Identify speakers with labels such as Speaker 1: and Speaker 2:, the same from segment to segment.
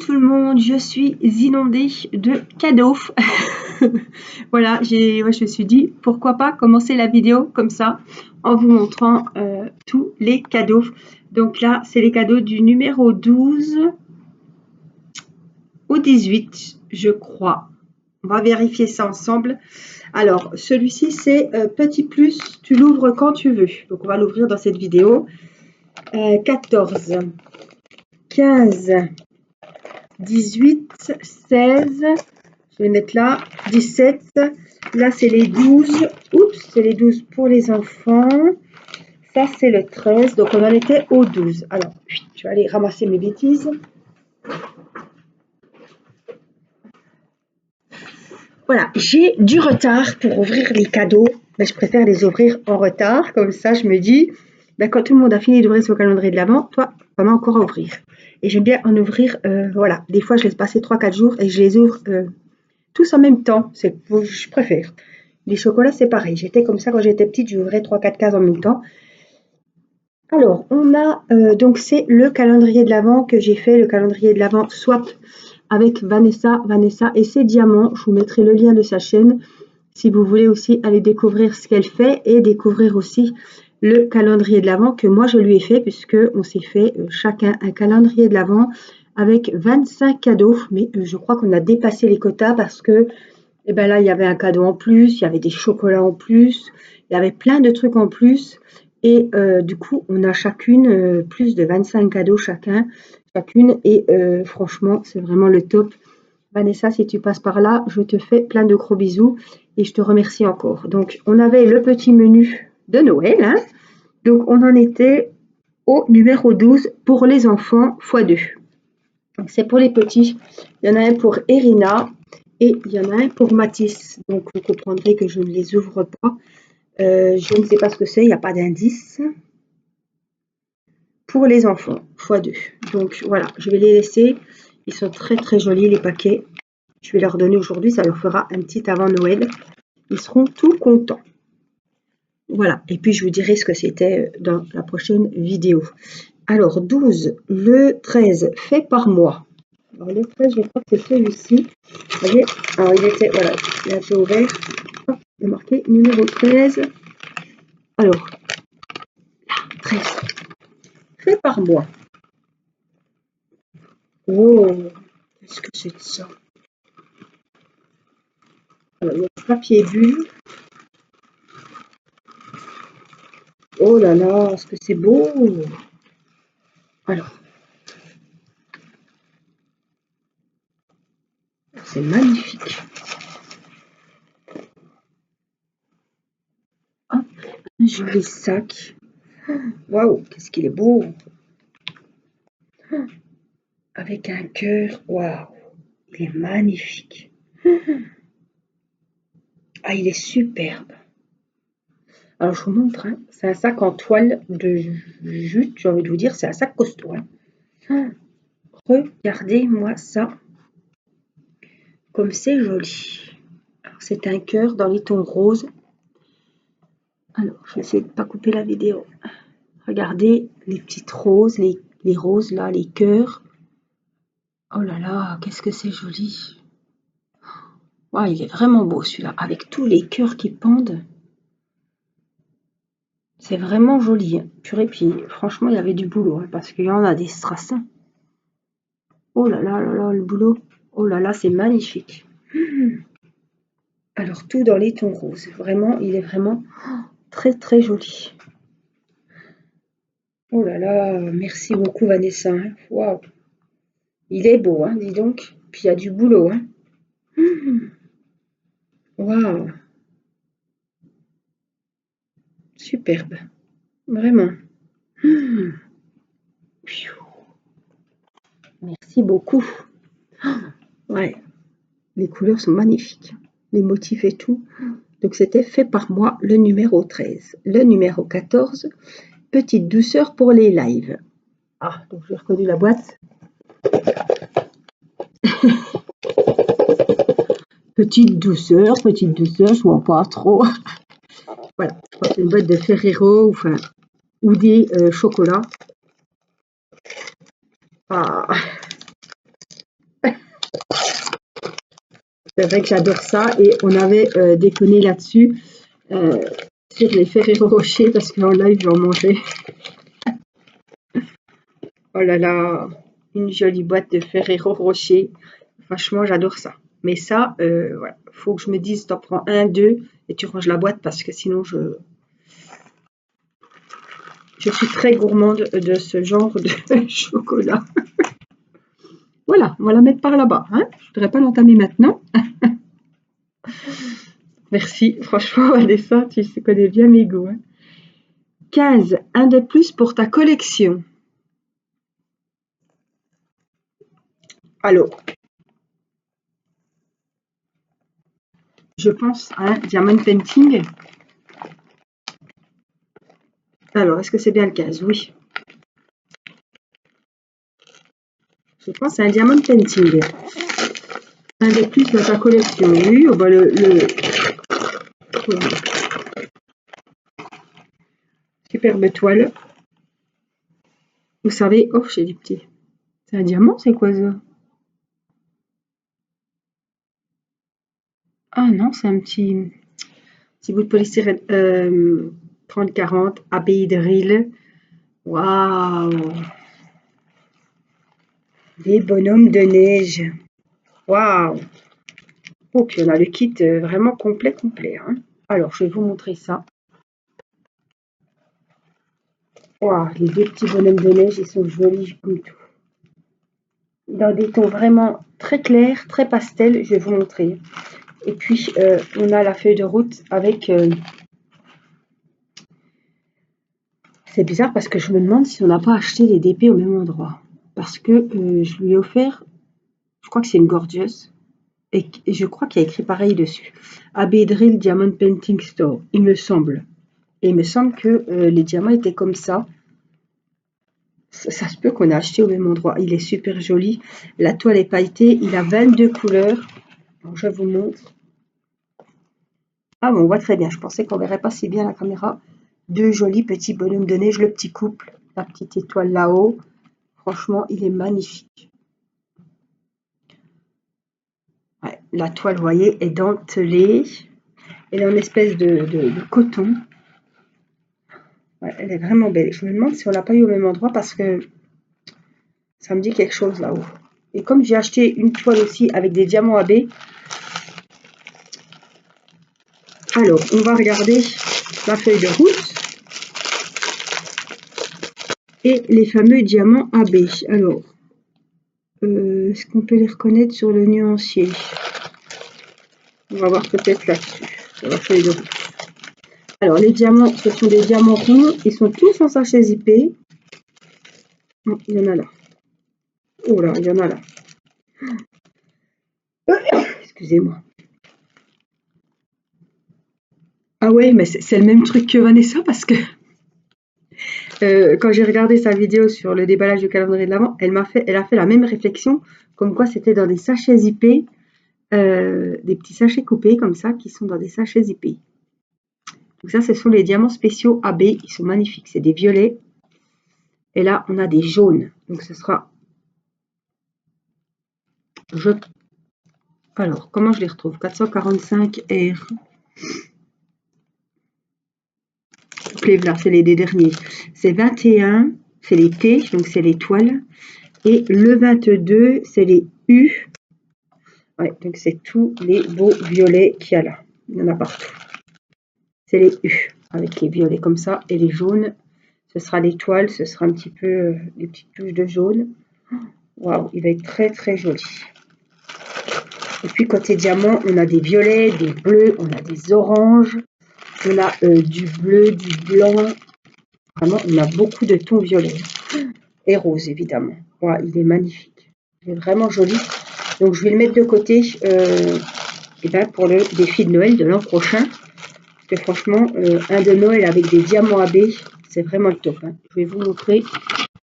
Speaker 1: tout le monde, je suis inondée de cadeaux. Voilà, je me suis dit pourquoi pas commencer la vidéo comme ça en vous montrant tous les cadeaux. Donc là, c'est les cadeaux du numéro 12 au 18, je crois. On va vérifier ça ensemble. Alors, celui-ci, c'est Petit Plus, tu l'ouvres quand tu veux. Donc, on va l'ouvrir dans cette vidéo. 14, 15, 18, 16, je vais mettre là, 17, là c'est les 12, oups, c'est les 12 pour les enfants, ça c'est le 13, donc on en était au 12. Alors, je vais aller ramasser mes bêtises. Voilà, j'ai du retard pour ouvrir les cadeaux, mais je préfère les ouvrir en retard, comme ça je me dis, ben, quand tout le monde a fini d'ouvrir son calendrier de l'Avent, toi, on a encore à ouvrir. Et j'aime bien en ouvrir, voilà, des fois je laisse passer 3-4 jours et je les ouvre tous en même temps, je préfère. Les chocolats c'est pareil, j'étais comme ça quand j'étais petite, j'ouvrais 3-4 cases en même temps. Alors, on a, donc c'est le calendrier de l'Avent que j'ai fait, le calendrier de l'Avent Swap avec Vanessa et ses diamants. Je vous mettrai le lien de sa chaîne si vous voulez aussi aller découvrir ce qu'elle fait et découvrir aussi le calendrier de l'Avent que moi je lui ai fait, puisque on s'est fait chacun un calendrier de l'Avent avec 25 cadeaux, mais je crois qu'on a dépassé les quotas parce que ben là il y avait un cadeau en plus, il y avait des chocolats en plus, il y avait plein de trucs en plus et du coup on a chacune plus de 25 cadeaux chacune et franchement c'est vraiment le top. Vanessa, si tu passes par là, je te fais plein de gros bisous et je te remercie encore. Donc, on avait le petit menu de Noël. Hein. Donc, on en était au numéro 12 pour les enfants x2. C'est pour les petits. Il y en a un pour Erina et il y en a un pour Mathis. Donc, vous comprendrez que je ne les ouvre pas. Je ne sais pas ce que c'est, il n'y a pas d'indice. Pour les enfants x2. Donc, voilà, je vais les laisser. Ils sont très très jolis les paquets. Je vais leur donner aujourd'hui, ça leur fera un petit avant Noël. Ils seront tout contents. Voilà, et puis je vous dirai ce que c'était dans la prochaine vidéo. Alors, 12, le 13, fait par mois. Alors, le 13, je crois que c'est celui-ci. Vous voyez, alors il était, voilà, là j'ai ouvert. Hop, il est marqué numéro 13. Alors, là, 13, fait par mois. Oh, qu'est-ce que c'est que ça? Alors, il y a le papier bulle. Oh là là, est-ce que c'est beau? Alors, c'est magnifique. Hop, un joli sac. Waouh, qu'est-ce qu'il est beau. Avec un cœur. Waouh, il est magnifique. Ah, il est superbe. Alors, je vous montre. Hein. C'est un sac en toile de jute, j'ai envie de vous dire. C'est un sac costaud. Hein. Regardez-moi ça. Comme c'est joli. C'est un cœur dans les tons roses. Alors, je vais essayer de ne pas couper la vidéo. Regardez les petites roses, les roses là, les cœurs. Oh là là, qu'est-ce que c'est joli. Wow, il est vraiment beau celui-là, avec tous les cœurs qui pendent. C'est vraiment joli. Hein. Purée, puis franchement, il y avait du boulot, hein, parce qu'il y en a des strassins. Oh là là là là, le boulot. Oh là là, c'est magnifique. Alors, tout dans les tons roses. Vraiment, il est vraiment très très joli. Oh là là, merci beaucoup Vanessa. Hein. Waouh. Il est beau, hein, dis donc. Puis il y a du boulot. Hein. Waouh. Superbe. Vraiment. Merci beaucoup. Ouais, les couleurs sont magnifiques. Les motifs et tout. Donc c'était fait par moi le numéro 13. Le numéro 14, petite douceur pour les lives. Ah, donc j'ai reconnu la boîte. Petite douceur, je vois pas trop. Voilà, c'est une boîte de Ferrero ou des chocolats. Ah, C'est vrai que j'adore ça et on avait déconné là-dessus sur les Ferrero Rocher parce qu'en live, j'en mangeais. Oh là là, une jolie boîte de Ferrero Rocher. Franchement, j'adore ça. Mais ça, voilà, faut que je me dise, t'en prends un, deux et tu ranges la boîte parce que sinon je suis très gourmande de ce genre de chocolat. Voilà, on va la mettre par là-bas. Hein, je ne voudrais pas l'entamer maintenant. Merci, franchement, Vanessa, tu connais bien mes goûts. Hein. 15, un de plus pour ta collection. Alors, je pense à un diamond painting. Alors, est-ce que c'est bien le 15? Oui. Je pense à un diamond painting. Un de plus dans ta collection. Oui, oh bah superbe toile. Vous savez, oh, j'ai des petits. C'est un diamant, c'est quoi ça? Ah non, c'est un petit bout de polystyrène. 30-40, ABI Drill. Waouh! Des bonhommes de neige. Waouh! Oh, puis on a le kit vraiment complet. Hein. Alors, je vais vous montrer ça. Waouh, les deux petits bonhommes de neige, ils sont jolis comme tout. Dans des tons vraiment très clairs, très pastel, je vais vous montrer. Et puis, on a la feuille de route avec... C'est bizarre parce que je me demande si on n'a pas acheté les DP au même endroit. Parce que je lui ai offert, je crois que c'est une Gorgeous, et je crois qu'il y a écrit pareil dessus. Abbey Drill Diamond Painting Store, il me semble. Et il me semble que les diamants étaient comme ça. Ça se peut qu'on a acheté au même endroit. Il est super joli. La toile est pailletée. Il a 22 couleurs. Alors, je vous montre. Ah bon, on voit très bien. Je pensais qu'on verrait pas si bien la caméra. Deux jolis petits bonhommes de neige. Le petit couple. La petite étoile là-haut. Franchement, il est magnifique. Ouais, la toile, vous voyez, est dentelée. Elle est en espèce de coton. Ouais, elle est vraiment belle. Je me demande si on l'a pas eu au même endroit parce que ça me dit quelque chose là-haut. Et comme j'ai acheté une toile aussi avec des diamants AB, alors on va regarder la feuille de route et les fameux diamants AB. Alors, est-ce qu'on peut les reconnaître sur le nuancier? On va voir peut-être là-dessus, sur la feuille de route. Alors, les diamants, ce sont des diamants ronds. Ils sont tous en sachet zippé. Oh, il y en a là. Oh là, il y en a là. Excusez-moi. Ah ouais, mais c'est le même truc que Vanessa parce que quand j'ai regardé sa vidéo sur le déballage du calendrier de l'Avent, elle a fait la même réflexion, comme quoi c'était dans des sachets zippés, des petits sachets coupés comme ça, qui sont dans des sachets zippés. Donc ça, ce sont les diamants spéciaux AB, ils sont magnifiques, c'est des violets. Et là, on a des jaunes, donc ce sera... Alors, comment je les retrouve? 445R. Là, c'est les derniers. C'est 21, c'est les T, donc c'est les toiles. Et le 22, c'est les U. Ouais, donc c'est tous les beaux violets qu'il y a là. Il y en a partout. C'est les U, avec les violets comme ça. Et les jaunes, ce sera les toiles, ce sera un petit peu des petites touches de jaune. Waouh, il va être très très joli. Et puis côté diamant, on a des violets, des bleus, on a des oranges, on a du bleu, du blanc. Vraiment, on a beaucoup de tons violets. Et rose, évidemment. Wow, il est magnifique. Il est vraiment joli. Donc, je vais le mettre de côté pour le défi de Noël de l'an prochain. Parce que franchement, un de Noël avec des diamants AB, c'est vraiment le top. Hein. Je vais vous montrer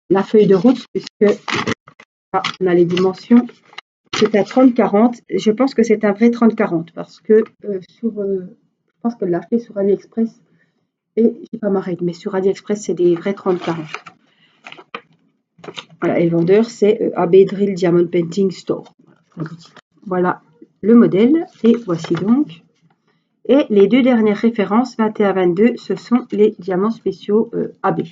Speaker 1: la feuille de route, puisque on a les dimensions. C'est un 30-40. Je pense que c'est un vrai 30-40, parce que je pense que l'a acheté sur AliExpress. Et j'ai pas ma règle, mais sur AliExpress, c'est des vrais 30-40. Voilà, et le vendeur, c'est AB Drill Diamond Painting Store. Voilà le modèle. Et voici donc. Et les deux dernières références, 21-22, ce sont les diamants spéciaux AB.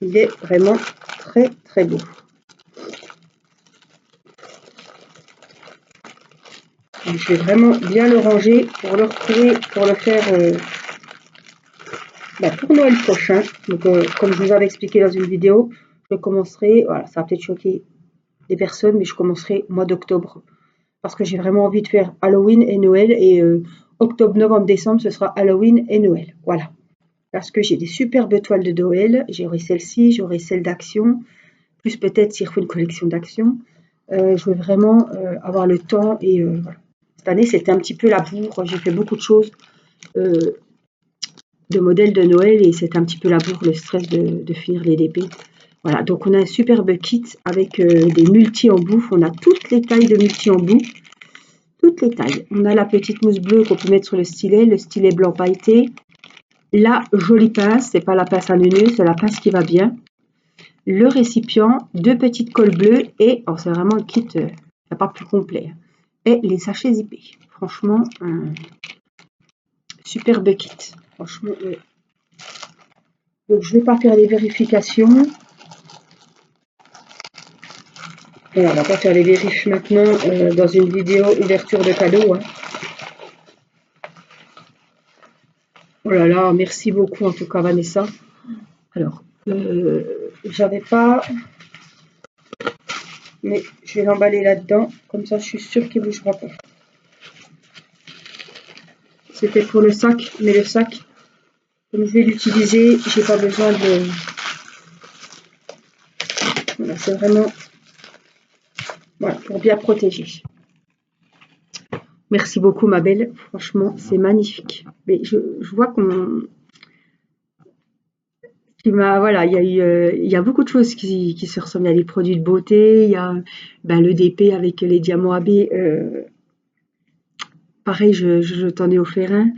Speaker 1: Il est vraiment très très beau. Donc, je vais vraiment bien le ranger pour le retrouver, pour le faire pour Noël prochain. Donc, comme je vous avais expliqué dans une vidéo, je commencerai, voilà, ça va peut-être choquer des personnes, mais je commencerai au mois d'octobre. Parce que j'ai vraiment envie de faire Halloween et Noël. Et octobre, novembre, décembre, ce sera Halloween et Noël. Voilà. Parce que j'ai des superbes toiles de Noël. J'aurai celle-ci, j'aurai celle d'Action. Plus peut-être s'il faut une collection d'Action. Je veux vraiment avoir le temps. Et voilà. Cette année, c'était un petit peu la bourre. J'ai fait beaucoup de choses de modèles de Noël. Et c'était un petit peu la bourre, le stress de finir les DP. Voilà, donc on a un superbe kit avec des multi-embouts. On a toutes les tailles de multi-embouts. Toutes les tailles. On a la petite mousse bleue qu'on peut mettre sur le stylet blanc pailleté. La jolie pince, c'est pas la pince à neuneu, c'est la pince qui va bien. Le récipient, deux petites colles bleues et, oh, c'est vraiment un kit, pas plus complet. Et les sachets zippés. Franchement, un superbe kit. Franchement, donc je vais pas faire les vérifications. Bon, on va pas faire les vérifs maintenant dans une vidéo ouverture de cadeaux. Hein. Oh là là, merci beaucoup en tout cas Vanessa. Alors, j'avais pas, mais je vais l'emballer là-dedans, comme ça je suis sûre qu'il ne bougera pas. C'était pour le sac, mais le sac, comme je vais l'utiliser, j'ai pas besoin de... Voilà, c'est vraiment... Voilà, pour bien protéger. Merci beaucoup ma belle, franchement c'est magnifique. Mais je vois qu'on... Voilà, il y a beaucoup de choses qui se ressemblent. Il y a les produits de beauté, il y a le DP avec les diamants AB. Pareil, je t'en ai offert un.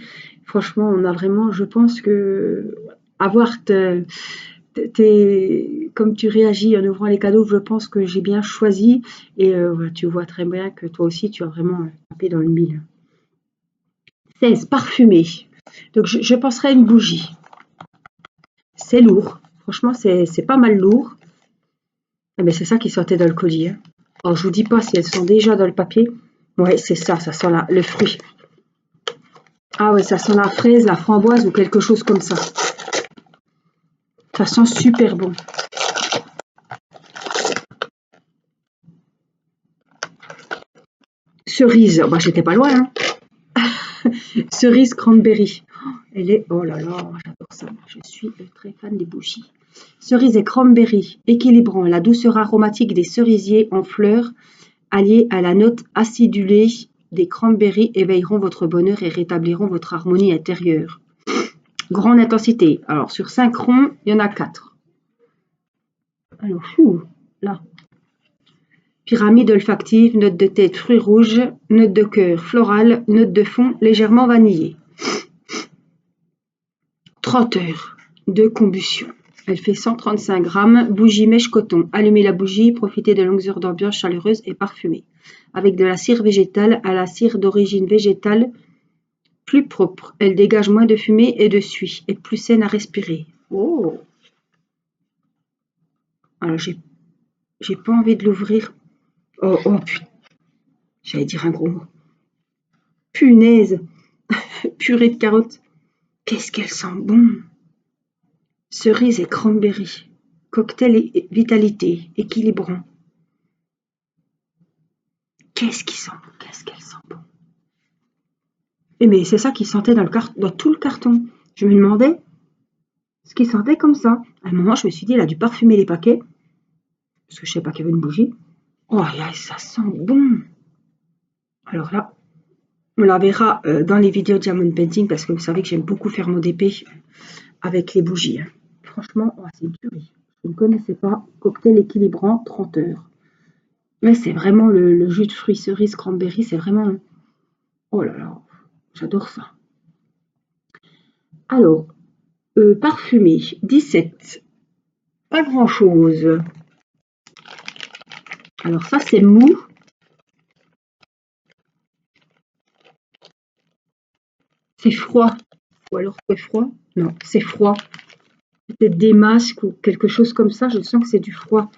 Speaker 1: Franchement, on a vraiment, je pense que avoir comme tu réagis en ouvrant les cadeaux, je pense que j'ai bien choisi. Et voilà, tu vois très bien que toi aussi, tu as vraiment tapé dans le mille. 16, parfumé. Donc, je penserais à une bougie. C'est lourd. Franchement, c'est pas mal lourd. Mais c'est ça qui sortait dans le colis. Hein. Alors, je vous dis pas si elles sont déjà dans le papier. Ouais, c'est ça, ça sent le fruit. Ah ouais, ça sent la fraise, la framboise ou quelque chose comme ça. Ça sent super bon. Cerise, bah j'étais pas loin. Hein. Cerise cranberry. Elle est, oh là là, j'adore ça. Je suis très fan des bougies. Cerise et cranberry, équilibrant la douceur aromatique des cerisiers en fleurs, alliée à la note acidulée des cranberries, éveilleront votre bonheur et rétabliront votre harmonie intérieure. Grande intensité. Alors, sur 5 ronds, il y en a 4. Alors, là. Pyramide olfactive, note de tête, fruits rouges, note de cœur, florale, note de fond, légèrement vanillée. 30 heures de combustion. Elle fait 135 grammes. Bougie mèche coton. Allumez la bougie, profitez de longues heures d'ambiance chaleureuse et parfumée. Avec de la cire végétale à la cire d'origine végétale plus propre. Elle dégage moins de fumée et de suie. Et plus saine à respirer. Oh! Alors, j'ai pas envie de l'ouvrir. Oh, putain. J'allais dire un gros mot. Punaise! Purée de carottes. Qu'est-ce qu'elle sent bon! Cerise et cranberry. Cocktail et vitalité, équilibrant. Qu'est-ce qui sent bon! Qu'est-ce qu'elle sent bon! Et mais c'est ça qui sentait dans tout le carton. Je me demandais ce qui sentait comme ça. À un moment, je me suis dit, elle a dû parfumer les paquets. Parce que je ne sais pas qu'il y avait une bougie. Oh là, ça sent bon! Alors là, on la verra dans les vidéos Diamond Painting parce que vous savez que j'aime beaucoup faire mon DP avec les bougies. Hein. Franchement, oh, c'est une tuerie. Je ne connaissais pas. Cocktail équilibrant, 30 heures. Mais c'est vraiment le jus de fruits cerise cranberry, c'est vraiment... Oh là là, j'adore ça. Alors, parfumé, 17. Pas grand-chose. Alors ça, c'est mou. C'est froid. Ou alors c'est froid? Non, c'est froid. Peut-être des masques ou quelque chose comme ça. Je sens que c'est du froid.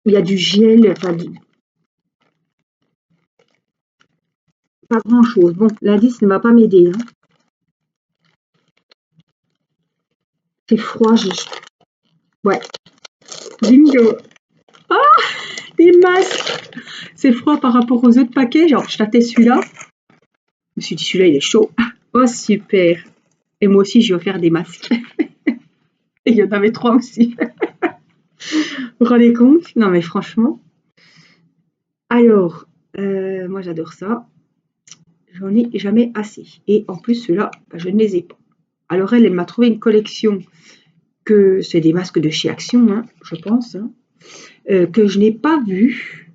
Speaker 1: Il y a du gel, enfin, pas grand-chose. Bon, l'indice ne va pas m'aider, hein. C'est froid. Ouais. Bingo. Ah, des masques. C'est froid par rapport aux autres paquets. Genre, je tâtais celui-là. Je me suis dit, celui-là, il est chaud. Oh, super. Et moi aussi, j'ai offert des masques. Et il y en avait 3 aussi. Vous vous rendez compte? Non, mais franchement. Alors, moi, j'adore ça. J'en ai jamais assez. Et en plus, ceux-là, je ne les ai pas. Alors, elle m'a trouvé une collection que c'est des masques de chez Action, hein, je pense, hein, que je n'ai pas vu.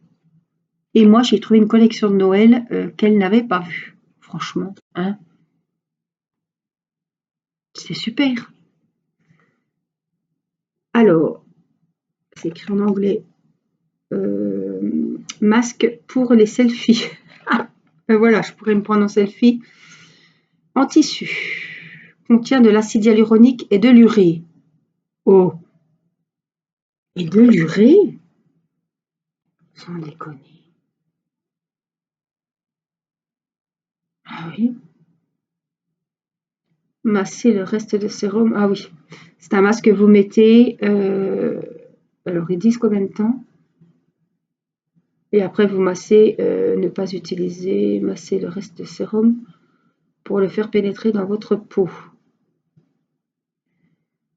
Speaker 1: Et moi, j'ai trouvé une collection de Noël qu'elle n'avait pas vue. Franchement, hein, c'est super. Alors, c'est écrit en anglais. Masque pour les selfies. Ben voilà, je pourrais me prendre en selfie. En tissu. Contient de l'acide hyaluronique et de l'urée. Oh, et de l'urée? Sans déconner. Ah oui. Masser le reste de sérum. Ah oui. C'est un masque que vous mettez. Alors, ils disent combien de temps? Et après, vous massez, ne pas utiliser, masser le reste de sérum pour le faire pénétrer dans votre peau.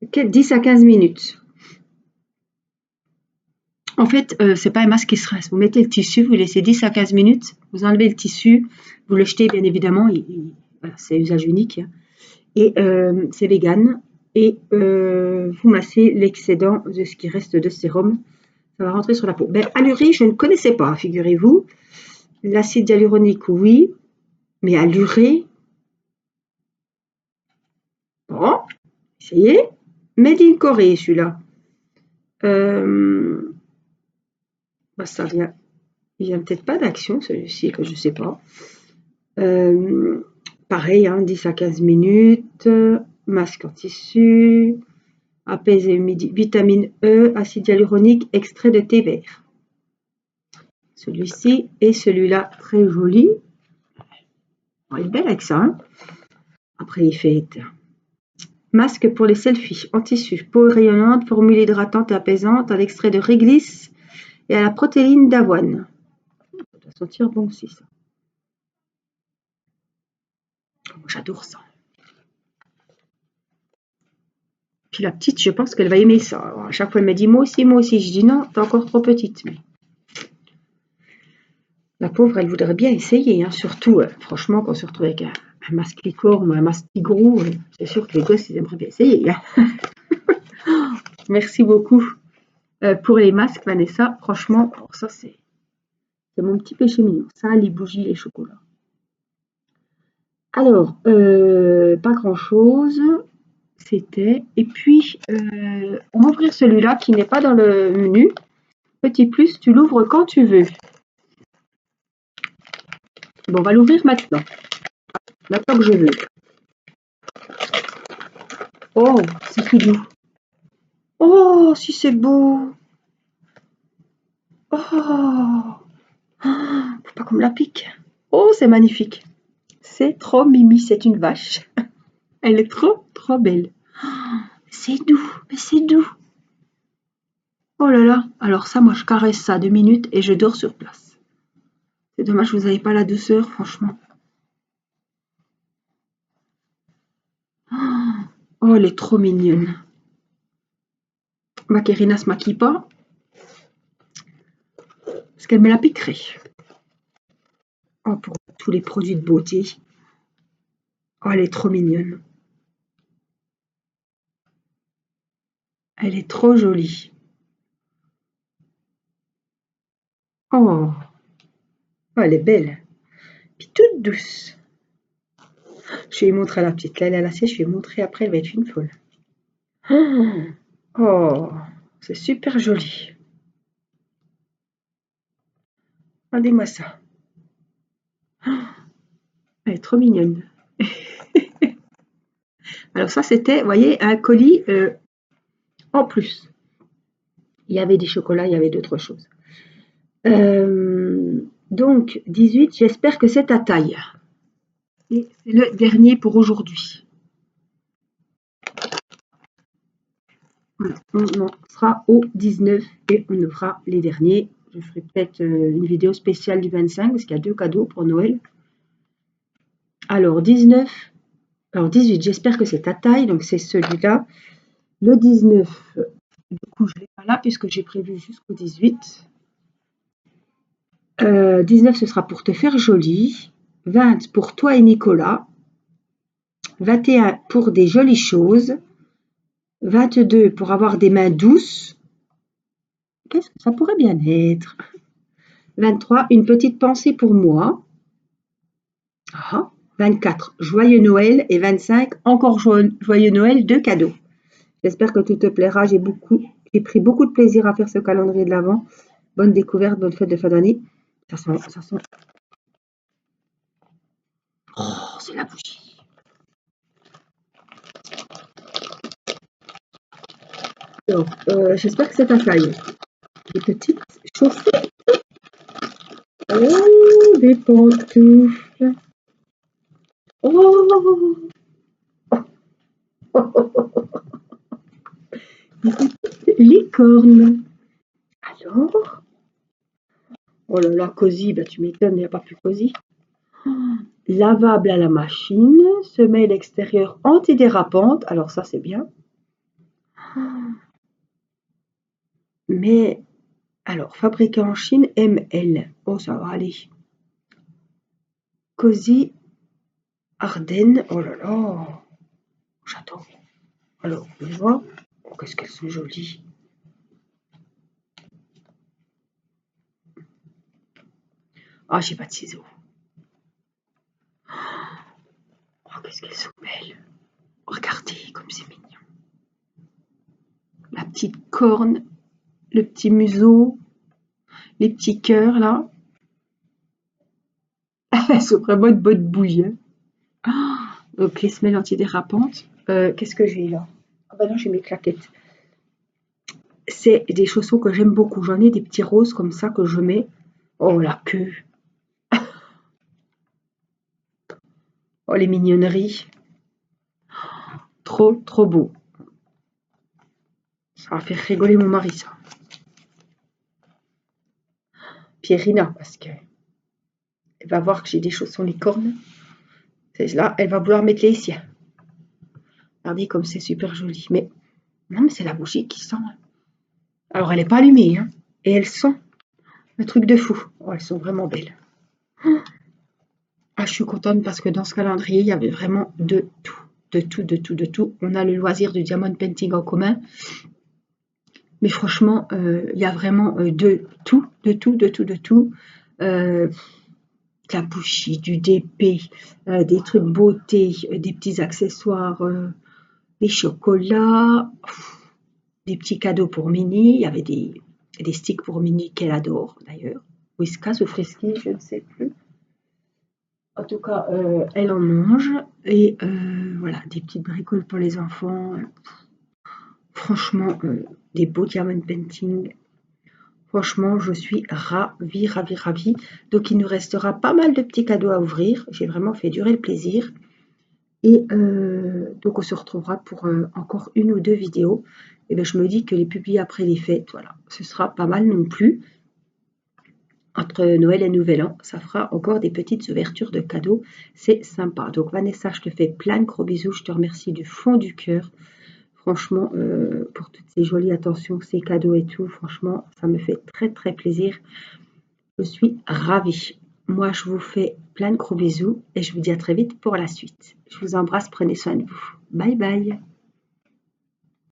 Speaker 1: 10 à 15 minutes. En fait, c'est pas un masque qui se reste. Vous mettez le tissu, vous laissez 10 à 15 minutes, vous enlevez le tissu, vous le jetez bien évidemment, voilà, c'est usage unique, hein. Et c'est vegan. Et vous massez l'excédent de ce qui reste de sérum. Ça va rentrer sur la peau. Ben, allurée, je ne connaissais pas, figurez-vous. L'acide hyaluronique, oui. Mais allurée, bon, essayez. Made in Corée, celui-là. Bah, ça vient. Il vient peut-être pas d'Action, celui-ci, que je sais pas. Pareil, hein, 10 à 15 minutes. Masque en tissu. Apaise et humidifie. Vitamine E, acide hyaluronique, extrait de thé vert. Celui-ci et celui-là, très joli. On est belle avec ça, hein. Après, il fait masque pour les selfies en tissu. Peau rayonnante, formule hydratante et apaisante à l'extrait de réglisse et à la protéine d'avoine. Ça doit sentir bon aussi, ça. J'adore ça. Puis la petite, je pense qu'elle va aimer ça. Alors, à chaque fois, elle me dit moi aussi, moi aussi. Je dis non, t'es encore trop petite. Mais la pauvre, elle voudrait bien essayer, hein. Surtout, franchement, quand on se retrouve avec un masque licorne ou un masque tigrou, c'est sûr que les gosses, ils aimeraient bien essayer, hein. Merci beaucoup pour les masques, Vanessa. Franchement, alors ça, c'est mon petit péché mignon. Ça, les bougies, les chocolats. Alors, pas grand-chose. C'était. Et puis, on va ouvrir celui-là qui n'est pas dans le menu. Petit plus, tu l'ouvres quand tu veux. Bon, on va l'ouvrir maintenant. Maintenant que je veux. Oh, c'est tout doux. Oh, si c'est beau. Oh, faut pas qu'on me la pique. Oh, c'est magnifique. C'est trop mimi, c'est une vache. Elle est trop, trop belle. C'est doux, mais c'est doux. Oh là là, alors ça, moi, je caresse ça 2 minutes et je dors sur place. C'est dommage que vous n'avez pas la douceur, franchement. Oh, elle est trop mignonne. Ma Kérina se maquille pas parce qu'elle me la piquerait. Oh, pour tous les produits de beauté. Oh, elle est trop mignonne. Elle est trop jolie. Oh, oh, elle est belle. Puis toute douce. Je vais lui montrer à la petite. Là, elle a la sieste, je vais lui montrer après, elle va être une folle. Oh, c'est super joli. Regardez-moi ça. Elle est trop mignonne. Alors ça, c'était, vous voyez, un colis en plus. Il y avait des chocolats, il y avait d'autres choses. Donc, 18, j'espère que c'est ta taille. Et c'est le dernier pour aujourd'hui. Voilà, on en sera au 19 et on fera les derniers. Je ferai peut-être une vidéo spéciale du 25 parce qu'il y a 2 cadeaux pour Noël. Alors 19, alors 18, j'espère que c'est ta taille, donc c'est celui-là. Le 19, du coup je ne l'ai pas là puisque j'ai prévu jusqu'au 18. 19, ce sera pour te faire jolie. 20 pour toi et Nicolas. 21 pour des jolies choses. 22 pour avoir des mains douces. Qu'est-ce que ça pourrait bien être? 23, une petite pensée pour moi. 24, joyeux Noël. Et 25, encore joyeux Noël, 2 cadeaux. J'espère que tout te plaira. J'ai pris beaucoup de plaisir à faire ce calendrier de l'Avent. Bonne découverte, bonne fête de fin d'année. Ça sent. Oh, c'est la bougie. Alors, j'espère que c'est ta taille. Des petites chaussettes. Oh, des pantoufles. Oh, licorne. Alors, oh là là, cosy, bah tu m'étonnes, il n'y a pas plus cosy. Lavable à la machine, semelle extérieure antidérapante. Alors ça, c'est bien. Mais, alors, fabriqué en Chine, ML. Oh, ça va aller. Cosy Ardennes. Oh là là. J'adore. Alors, on voit. Oh, qu'est-ce qu'elles sont jolies. Ah, j'ai pas de ciseaux. Oh, qu'est-ce qu'elles sont belles. Regardez comme c'est mignon. La petite corne, le petit museau, les petits cœurs là. C'est vraiment une bonne bouille. Hein. Donc les semelles antidérapantes. Qu'est-ce que j'ai là? Ah bah non, j'ai mes claquettes. C'est des chaussons que j'aime beaucoup. J'en ai des petits roses comme ça que je mets. Oh la queue. Oh les mignonneries. Trop trop beau. Ça va faire rigoler mon mari ça. Pierrina parce que elle va voir que j'ai des chaussons licornes. Là, elle va vouloir mettre les siens. Regardez comme c'est super joli. Mais non, mais c'est la bougie qui sent. Alors elle n'est pas allumée, hein. Et elle sent un truc de fou. Oh, elles sont vraiment belles. Ah, je suis contente parce que dans ce calendrier, il y avait vraiment de tout. De tout, de tout, de tout. On a le loisir du diamond painting en commun. Mais franchement, il y a vraiment de tout, de tout, de tout, de tout. De la bougie, du DP, des trucs beauté, des petits accessoires, des chocolats, des petits cadeaux pour Minnie. Il y avait des sticks pour Minnie qu'elle adore d'ailleurs. Whiskas ou Frisky, je ne sais plus. En tout cas, elle en mange. Et voilà, des petites bricoles pour les enfants. Franchement, des beaux diamond painting. Franchement, je suis ravie, ravie, ravie. Donc, il nous restera pas mal de petits cadeaux à ouvrir. J'ai vraiment fait durer le plaisir. Et donc, on se retrouvera pour encore 1 ou 2 vidéos. Et bien, je me dis que les publier après les fêtes, voilà, ce sera pas mal non plus. Entre Noël et Nouvel An, ça fera encore des petites ouvertures de cadeaux. C'est sympa. Donc, Vanessa, je te fais plein de gros bisous. Je te remercie du fond du cœur. Franchement, pour toutes ces jolies attentions, ces cadeaux et tout, franchement, ça me fait très, très plaisir. Je suis ravie. Moi, je vous fais plein de gros bisous et je vous dis à très vite pour la suite. Je vous embrasse, prenez soin de vous. Bye bye.